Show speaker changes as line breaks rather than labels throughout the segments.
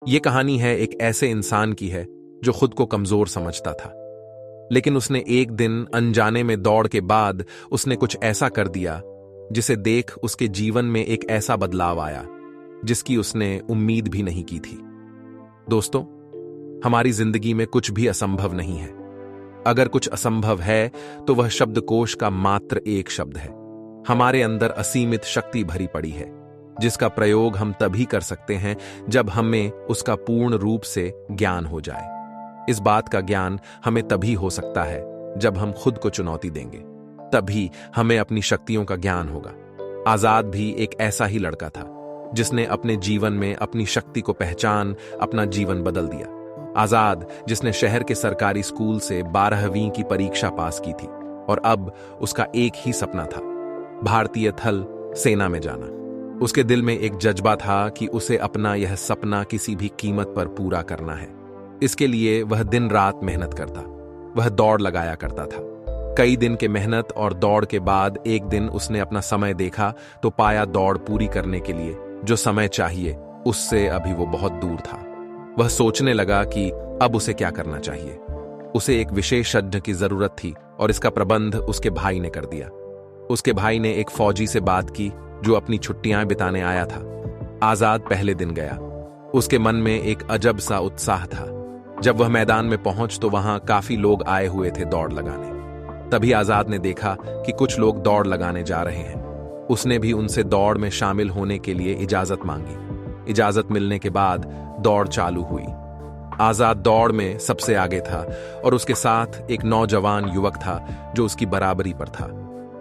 ये कहानी है एक ऐसे इंसान की है जो खुद को कमजोर समझता था, लेकिन उसने एक दिन अनजाने में दौड़ के बाद उसने कुछ ऐसा कर दिया जिसे देख उसके जीवन में एक ऐसा बदलाव आया जिसकी उसने उम्मीद भी नहीं की थी। दोस्तों, हमारी जिंदगी में कुछ भी असंभव नहीं है। अगर कुछ असंभव है तो वह शब्दकोश का मात्र एक शब्द है। हमारे अंदर असीमित शक्ति भरी पड़ी है जिसका प्रयोग हम तभी कर सकते हैं जब हमें उसका पूर्ण रूप से ज्ञान हो जाए। इस बात का ज्ञान हमें तभी हो सकता है जब हम खुद को चुनौती देंगे, तभी हमें अपनी शक्तियों का ज्ञान होगा। आजाद भी एक ऐसा ही लड़का था जिसने अपने जीवन में अपनी शक्ति को पहचान अपना जीवन बदल दिया। आजाद, जिसने शहर के सरकारी स्कूल से 12वीं की परीक्षा पास की थी और अब उसका एक ही सपना था, भारतीय थल सेना में जाना। उसके दिल में एक जज्बा था कि उसे अपना यह सपना किसी भी कीमत पर पूरा करना है। इसके लिए वह दिन रात मेहनत करता, वह दौड़ लगाया करता था। कई दिन के मेहनत और दौड़ के बाद एक दिन उसने अपना समय देखा तो पाया दौड़ पूरी करने के लिए जो समय चाहिए उससे अभी वो बहुत दूर था। वह सोचने लगा कि अब उसे क्या करना चाहिए। उसे एक विशेषज्ञ की जरूरत थी और इसका प्रबंध उसके भाई ने कर दिया। उसके भाई ने एक फौजी से बात की जो अपनी छुट्टियां बिताने आया था। आजाद पहले दिन गया। उसके मन में एक अजब सा उत्साह था। जब वह मैदान में पहुंच तो वहां काफी लोग आए हुए थे दौड़ लगाने। तभी आजाद ने देखा कि कुछ लोग दौड़ लगाने जा रहे हैं। उसने भी उनसे दौड़ में शामिल होने के लिए इजाजत मांगी। इजाजत मिलने के बाद दौड़ चालू हुई। आजाद दौड़ में सबसे आगे था और उसके साथ एक नौजवान युवक था जो उसकी बराबरी पर था।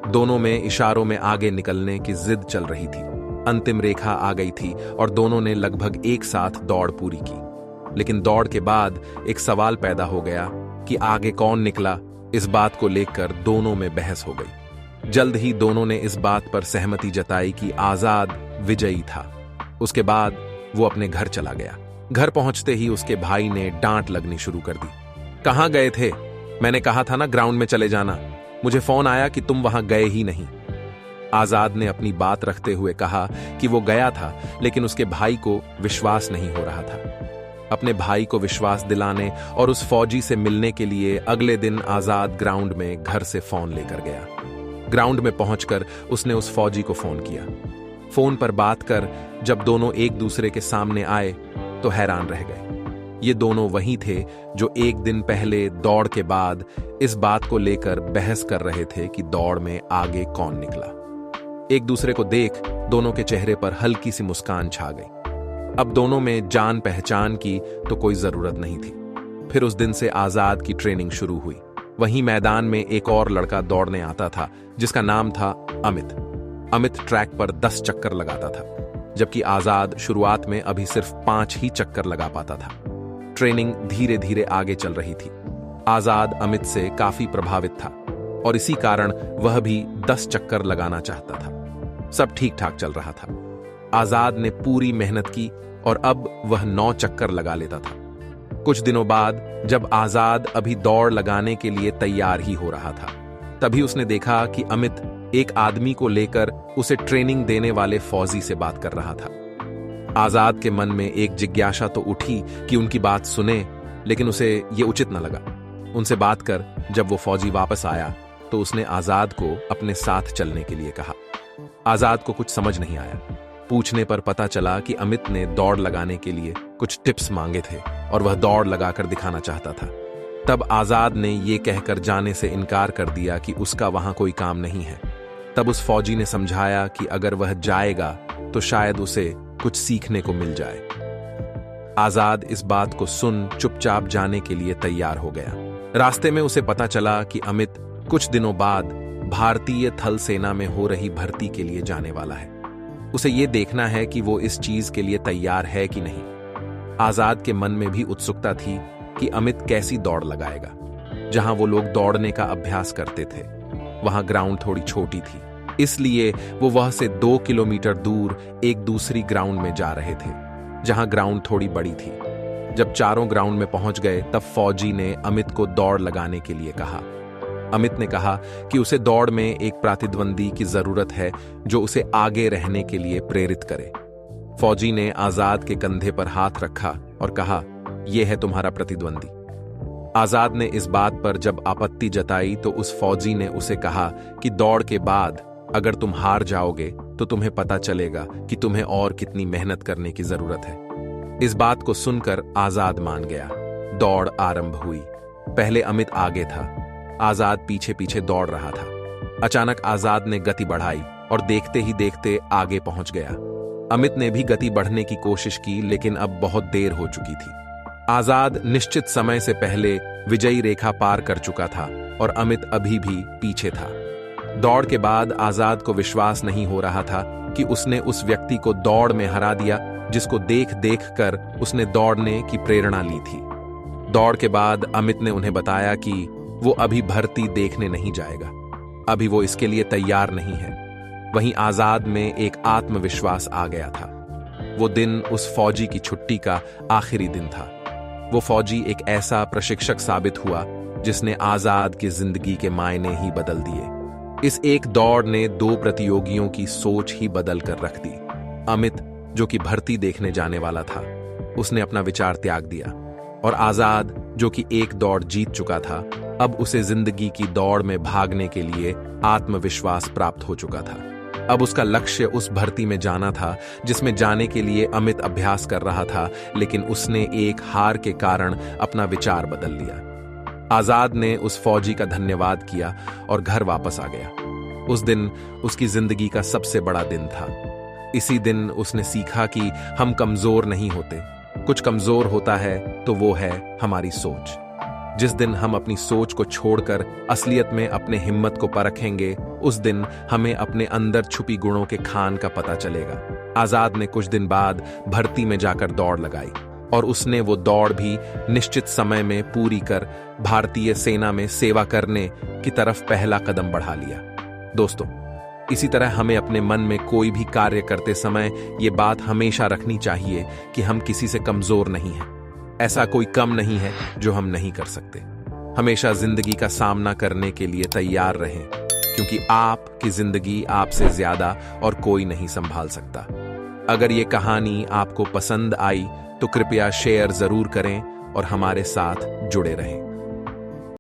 दोनों में इशारों में आगे निकलने की जिद चल रही थी। अंतिम रेखा आ गई थी और दोनों ने लगभग एक साथ दौड़ पूरी की। लेकिन दौड़ के बाद एक सवाल पैदा हो गया कि आगे कौन निकला। इस बात को लेकर दोनों में बहस हो गई। जल्द ही दोनों ने इस बात पर सहमति जताई कि आजाद विजयी था। उसके बाद वो अपने घर चला गया। घर पहुंचते ही उसके भाई ने डांट लगनी शुरू कर दी। कहां गए थे? मैंने कहा था ना ग्राउंड में चले जाना। मुझे फोन आया कि तुम वहां गए ही नहीं। आजाद ने अपनी बात रखते हुए कहा कि वो गया था, लेकिन उसके भाई को विश्वास नहीं हो रहा था। अपने भाई को विश्वास दिलाने और उस फौजी से मिलने के लिए अगले दिन आजाद ग्राउंड में घर से फोन लेकर गया। ग्राउंड में पहुंचकर उसने उस फौजी को फोन किया। फोन पर बात कर जब दोनों एक दूसरे के सामने आए तो हैरान रह गए। ये दोनों वही थे जो एक दिन पहले दौड़ के बाद इस बात को लेकर बहस कर रहे थे कि दौड़ में आगे कौन निकला। एक दूसरे को देख दोनों के चेहरे पर हल्की सी मुस्कान छा गई। अब दोनों में जान पहचान की तो कोई जरूरत नहीं थी। फिर उस दिन से आजाद की ट्रेनिंग शुरू हुई। वहीं मैदान में एक और लड़का दौड़ने आता था जिसका नाम था अमित। अमित ट्रैक पर 10 चक्कर लगाता था, जबकि आजाद शुरुआत में अभी सिर्फ 5 ही चक्कर लगा पाता था। ट्रेनिंग धीरे धीरे आगे चल रही थी। आजाद अमित से काफी प्रभावित था और इसी कारण वह भी 10 चक्कर लगाना चाहता था। सब ठीक ठाक चल रहा था। आजाद ने पूरी मेहनत की और अब वह 9 चक्कर लगा लेता था। कुछ दिनों बाद जब आजाद अभी दौड़ लगाने के लिए तैयार ही हो रहा था, तभी उसने देखा कि अमित एक आदमी को लेकर उसे ट्रेनिंग देने वाले फौजी से बात कर रहा था। आजाद के मन में एक जिज्ञासा तो उठी कि उनकी बात सुने, लेकिन उसे यह उचित न लगा। उनसे बात कर जब वो फौजी वापस आया तो उसने आजाद को अपने साथ चलने के लिए कहा। आजाद को कुछ समझ नहीं आया। पूछने पर पता चला कि अमित ने दौड़ लगाने के लिए कुछ टिप्स मांगे थे और वह दौड़ लगाकर दिखाना चाहता था। तब आजाद ने यह कहकर जाने से इनकार कर दिया कि उसका वहां कोई काम नहीं है। तब उस फौजी ने समझाया कि अगर वह जाएगा तो शायद उसे कुछ सीखने को मिल जाए। आजाद इस बात को सुन चुपचाप जाने के लिए तैयार हो गया। रास्ते में उसे पता चला कि अमित कुछ दिनों बाद भारतीय थल सेना में हो रही भर्ती के लिए जाने वाला है। उसे यह देखना है कि वो इस चीज के लिए तैयार है कि नहीं। आजाद के मन में भी उत्सुकता थी कि अमित कैसी दौड़ लगाएगा। जहां वो लोग दौड़ने का अभ्यास करते थे वहां ग्राउंड थोड़ी छोटी थी, इसलिए वो वहां से 2 किलोमीटर दूर एक दूसरी ग्राउंड में जा रहे थे जहां ग्राउंड थोड़ी बड़ी थी। जब चारों ग्राउंड में पहुंच गए तब फौजी ने अमित को दौड़ लगाने के लिए कहा। अमित ने कहा कि उसे दौड़ में एक प्रतिद्वंदी की जरूरत है जो उसे आगे रहने के लिए प्रेरित करे। फौजी ने आजाद के कंधे पर हाथ रखा और कहा, यह है तुम्हारा प्रतिद्वंदी। आजाद ने इस बात पर जब आपत्ति जताई तो उस फौजी ने उसे कहा कि दौड़ के बाद अगर तुम हार जाओगे तो तुम्हें पता चलेगा कि तुम्हें और कितनी मेहनत करने की जरूरत है। इस बात को सुनकर आजाद मान गया। दौड़ आरंभ हुई। पहले अमित आगे था, आजाद पीछे पीछे दौड़ रहा था। अचानक आजाद ने गति बढ़ाई और देखते ही देखते आगे पहुंच गया। अमित ने भी गति बढ़ने की कोशिश की, लेकिन अब बहुत देर हो चुकी थी। आजाद निश्चित समय से पहले विजयी रेखा पार कर चुका था और अमित अभी भी पीछे था। दौड़ के बाद आजाद को विश्वास नहीं हो रहा था कि उसने उस व्यक्ति को दौड़ में हरा दिया जिसको देख देख कर उसने दौड़ने की प्रेरणा ली थी। दौड़ के बाद अमित ने उन्हें बताया कि वो अभी भर्ती देखने नहीं जाएगा, अभी वो इसके लिए तैयार नहीं है। वहीं आजाद में एक आत्मविश्वास आ गया था। वो दिन उस फौजी की छुट्टी का आखिरी दिन था। वो फौजी एक ऐसा प्रशिक्षक साबित हुआ जिसने आजाद की जिंदगी के मायने ही बदल दिए। इस एक दौड़ ने दो प्रतियोगियों की सोच ही बदल कर रख दी। अमित, जो कि भर्ती देखने जाने वाला था, उसने अपना विचार त्याग दिया, और आजाद, जो कि एक दौड़ जीत चुका था, अब उसे जिंदगी की दौड़ में भागने के लिए आत्मविश्वास प्राप्त हो चुका था। अब उसका लक्ष्य उस भर्ती में जाना था जिसमें जाने के लिए अमित अभ्यास कर रहा था, लेकिन उसने एक हार के कारण अपना विचार बदल लिया। आजाद ने उस फौजी का धन्यवाद किया और घर वापस आ गया। उस दिन उसकी जिंदगी का सबसे बड़ा दिन था। इसी दिन उसने सीखा कि हम कमजोर नहीं होते, कुछ कमजोर होता है तो वो है हमारी सोच। जिस दिन हम अपनी सोच को छोड़कर असलियत में अपने हिम्मत को परखेंगे, उस दिन हमें अपने अंदर छुपी गुणों के खान का पता चलेगा। आजाद ने कुछ दिन बाद भर्ती में जाकर दौड़ लगाई और उसने वो दौड़ भी निश्चित समय में पूरी कर भारतीय सेना में सेवा करने की तरफ पहला कदम बढ़ा लिया। दोस्तों, इसी तरह हमें अपने मन में कोई भी कार्य करते समय ये बात हमेशा रखनी चाहिए कि हम किसी से कमजोर नहीं हैं। ऐसा कोई कम नहीं है जो हम नहीं कर सकते। हमेशा जिंदगी का सामना करने के लिए तैयार रहें, क्योंकि आपकी जिंदगी आपसे ज्यादा और कोई नहीं संभाल सकता। अगर ये कहानी आपको पसंद आई तो कृपया शेयर जरूर करें और हमारे साथ जुड़े रहें।